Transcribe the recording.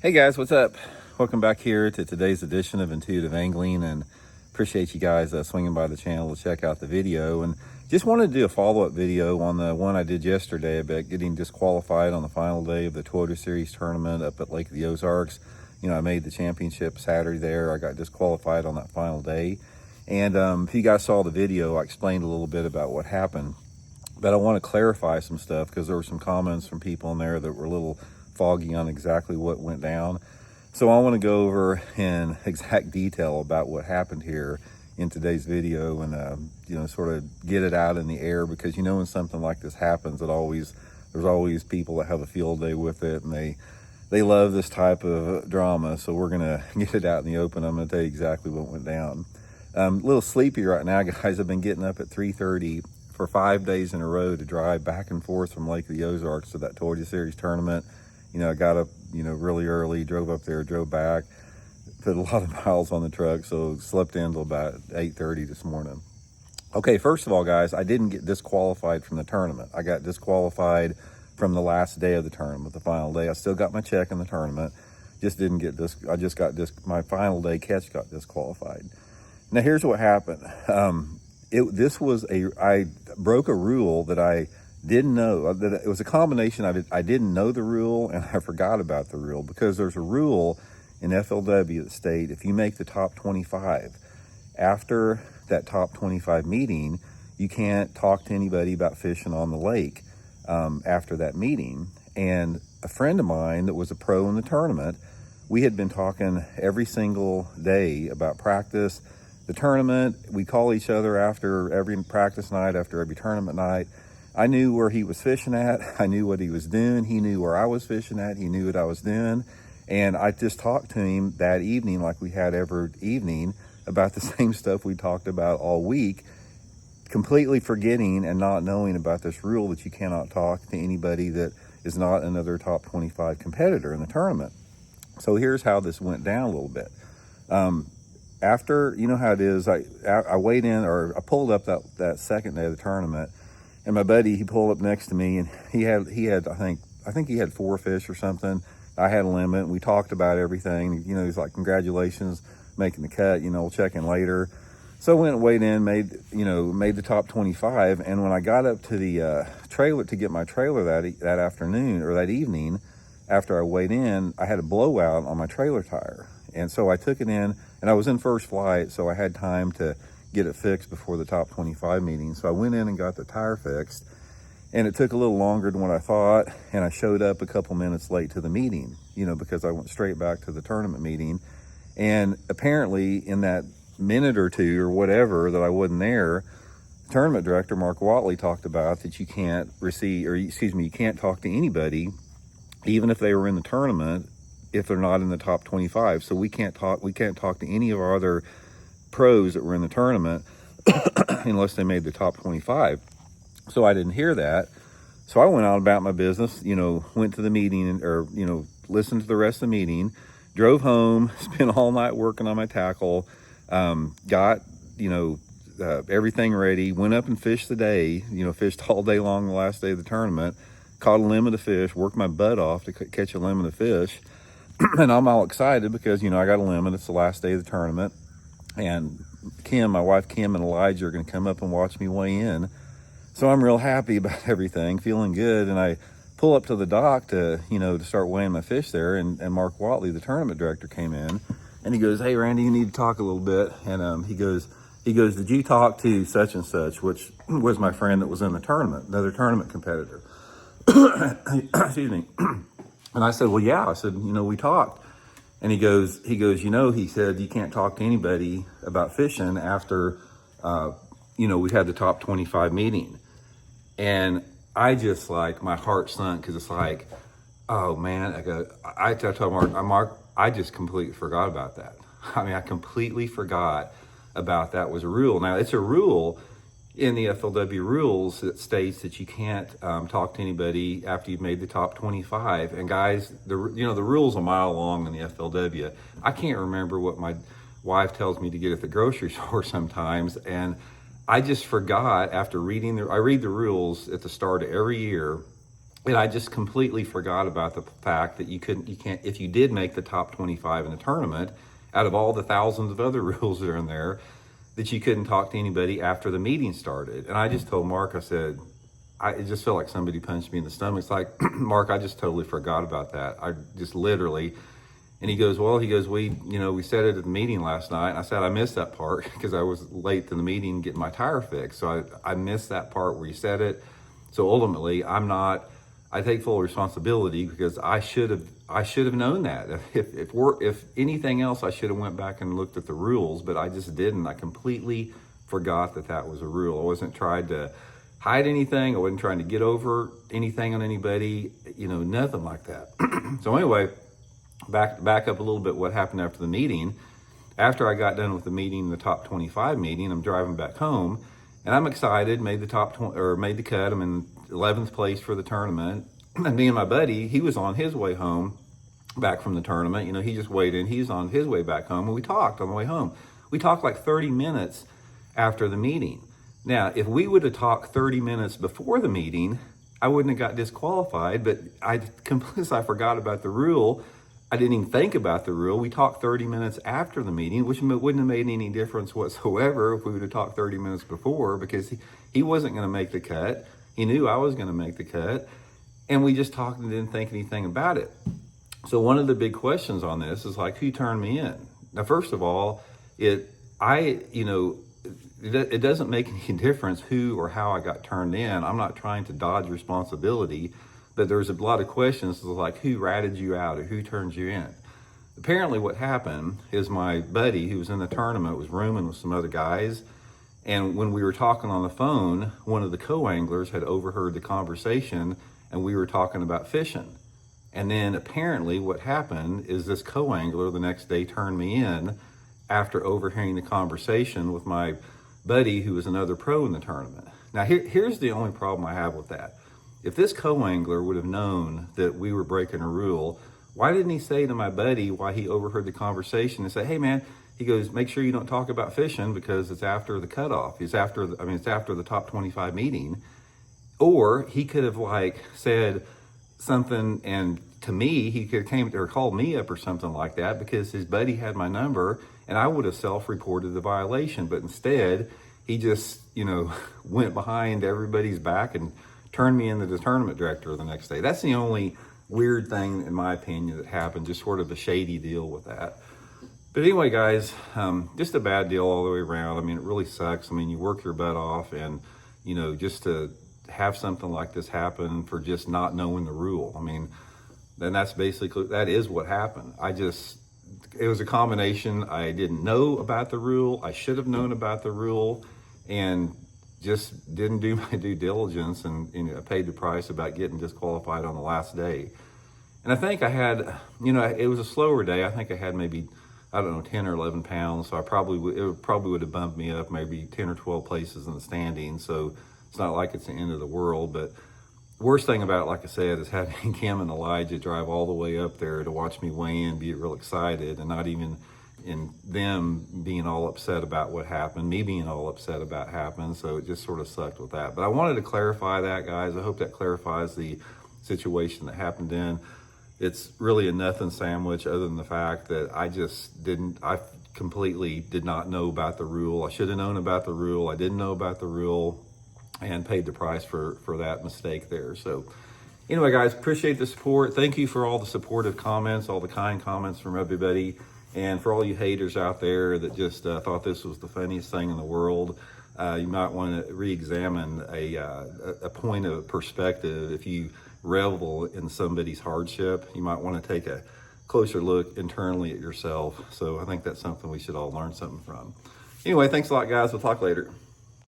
Hey guys, what's up? Welcome back here to today's edition of Intuitive Angling, and appreciate you guys swinging by the channel to check out the video. And just wanted to do a follow-up video on the one I did yesterday about getting disqualified on the final day of the Toyota Series tournament up at Lake of the Ozarks. You know, I made the championship Saturday there. I got disqualified on that final day. And if you guys saw the video, I explained a little bit about what happened. But I want to clarify some stuff because there were some comments from people in there that were a little foggy on exactly what went down. So I want to go over in exact detail about what happened here in today's video and you know, sort of get it out in the air, because you know when something like this happens, there's always people that have a field day with it, and they love this type of drama. So we're gonna get it out in the open. I'm gonna tell you exactly what went down. A little sleepy right now, guys. I've been getting up at 3:30 for 5 days in a row to drive back and forth from Lake of the Ozarks to that Toyota Series tournament. You know, I got up, you know, really early, drove up there, drove back, put a lot of miles on the truck, so slept in until about 8:30 this morning. Okay, first of all, guys, I didn't get disqualified from the tournament. I got disqualified from the last day of the tournament, the final day. I still got my check in the tournament, just didn't get this. I just got my final day catch got disqualified. Now, here's what happened. I broke a rule that I didn't know. That it was a combination. I didn't know the rule and I forgot about the rule, because there's a rule in FLW that states if you make the top 25, after that top 25 meeting, you can't talk to anybody about fishing on the lake after that meeting. And a friend of mine that was a pro in the tournament, we had been talking every single day about practice, the tournament. We call each other after every practice night, after every tournament night. I knew where he was fishing at. I knew what he was doing. He knew where I was fishing at. He knew what I was doing. And I just talked to him that evening, like we had every evening, about the same stuff we talked about all week, completely forgetting and not knowing about this rule that you cannot talk to anybody that is not another top 25 competitor in the tournament. So here's how this went down a little bit. After, you know how it is, I weighed in, or I pulled up that second day of the tournament, and my buddy, he pulled up next to me, and he had I think he had 4 fish or something. I had a limit, and we talked about everything. You know, he's like, congratulations, making the cut, you know, we'll check in later. So I went and weighed in, made the top 25. And when I got up to the trailer to get my trailer that afternoon, or that evening, after I weighed in, I had a blowout on my trailer tire. And so I took it in, and I was in first flight, so I had time to get it fixed before the top 25 meeting. So I went in and got the tire fixed, and it took a little longer than what I thought, and I showed up a couple minutes late to the meeting, you know, because I went straight back to the tournament meeting. And apparently in that minute or two or whatever that I wasn't there, the tournament director, Mark Watley, talked about that you can't you can't talk to anybody, even if they were in the tournament, if they're not in the top 25. So we can't talk to any of our other pros that were in the tournament unless they made the top 25. So I didn't hear that. So I went on about my business, you know, went to the meeting, or, you know, listened to the rest of the meeting, drove home, spent all night working on my tackle, got, you know, everything ready, went up and fished the day, you know, fished all day long the last day of the tournament, caught a limit of fish, worked my butt off to catch a limit of fish. And I'm all excited because, you know, I got a limit. It's the last day of the tournament. And my wife Kim and Elijah are going to come up and watch me weigh in. So I'm real happy about everything, feeling good. And I pull up to the dock to start weighing my fish there. And Mark Watley, the tournament director, came in, and he goes, "Hey, Randy, you need to talk a little bit." And he goes, "Did you talk to such and such," which was my friend that was in the tournament, another tournament competitor. Excuse me. And I said, "Well, yeah." I said, "You know, we talked." And he goes, "You know," he said, "you can't talk to anybody about fishing after, we had the top 25 meeting." And I just, like, my heart sunk, because it's like, oh man, I told Mark, I just completely forgot about that. I mean, I completely forgot about that was a rule. Now, it's a rule in the FLW rules that states that you can't talk to anybody after you've made the top 25. And guys, the rule's a mile long in the FLW. I can't remember what my wife tells me to get at the grocery store sometimes, and I just forgot after reading I read the rules at the start of every year, And I just completely forgot about the fact that you can't, if you did make the top 25 in the tournament, out of all the thousands of other rules that are in there, that you couldn't talk to anybody after the meeting started. And I just told Mark, I said, it just felt like somebody punched me in the stomach. It's like, Mark, I just totally forgot about that. I just literally, and he goes, we said it at the meeting last night. And I said, I missed that part because I was late to the meeting getting my tire fixed. So I missed that part where you said it. So ultimately, I take full responsibility because I should have known that. If anything else, I should have went back and looked at the rules, but I just didn't. I completely forgot that was a rule. I wasn't trying to hide anything. I wasn't trying to get over anything on anybody, nothing like that. So anyway, back up a little bit what happened after the meeting. After I got done with the meeting, the top 25 meeting, I'm driving back home and I'm excited, made the cut. I'm in 11th place for the tournament. And me and my buddy, he was on his way home back from the tournament. He just weighed in. He's on his way back home and we talked on the way home. We talked like 30 minutes after the meeting. Now, if we would have talked 30 minutes before the meeting, I wouldn't have got disqualified, but I forgot about the rule. I didn't even think about the rule. We talked 30 minutes after the meeting, which wouldn't have made any difference whatsoever if we would have talked 30 minutes before, because he wasn't going to make the cut. He knew I was going to make the cut, and we just talked and didn't think anything about it. So one of the big questions on this is like, who turned me in? Now, first of all, it doesn't make any difference who or how I got turned in. I'm not trying to dodge responsibility, but there's a lot of questions like, who ratted you out or who turned you in? Apparently what happened is my buddy who was in the tournament was rooming with some other guys. And when we were talking on the phone, one of the co-anglers had overheard the conversation and we were talking about fishing. And then apparently what happened is this co-angler the next day turned me in after overhearing the conversation with my buddy who was another pro in the tournament. Now here's the only problem I have with that. If this co-angler would have known that we were breaking a rule, why didn't he say to my buddy why he overheard the conversation and say, hey man, he goes, make sure you don't talk about fishing because it's after the cutoff. It's after the top 25 meeting. Or he could have said something, and to me, he could have came or called me up or something like that because his buddy had my number and I would have self-reported the violation. But instead, he just, went behind everybody's back and turned me into the tournament director the next day. That's the only weird thing, in my opinion, that happened, just sort of a shady deal with that. But anyway, guys, just a bad deal all the way around. It really sucks. You work your butt off and, just to have something like this happen for just not knowing the rule. Then that is what happened. It was a combination. I didn't know about the rule. I should have known about the rule and just didn't do my due diligence and I paid the price about getting disqualified on the last day. And I think I had, it was a slower day. I think I had maybe, 10 or 11 pounds. So it probably would have bumped me up maybe 10 or 12 places in the standings. So it's not like it's the end of the world, but worst thing about it, like I said, is having Kim and Elijah drive all the way up there to watch me weigh in, be real excited, and not even in them being all upset about what happened, me being all upset about happened. So it just sort of sucked with that. But I wanted to clarify that, guys. I hope that clarifies the situation that happened then. It's really a nothing sandwich other than the fact that I completely did not know about the rule. I should have known about the rule. I didn't know about the rule and paid the price for that mistake there. So anyway, guys, appreciate the support. Thank you for all the supportive comments, all the kind comments from everybody. And for all you haters out there that just thought this was the funniest thing in the world, you might want to re-examine a point of perspective. If you revel in somebody's hardship, you might want to take a closer look internally at yourself. So I think that's something we should all learn something from. Anyway, thanks a lot, guys. We'll talk later.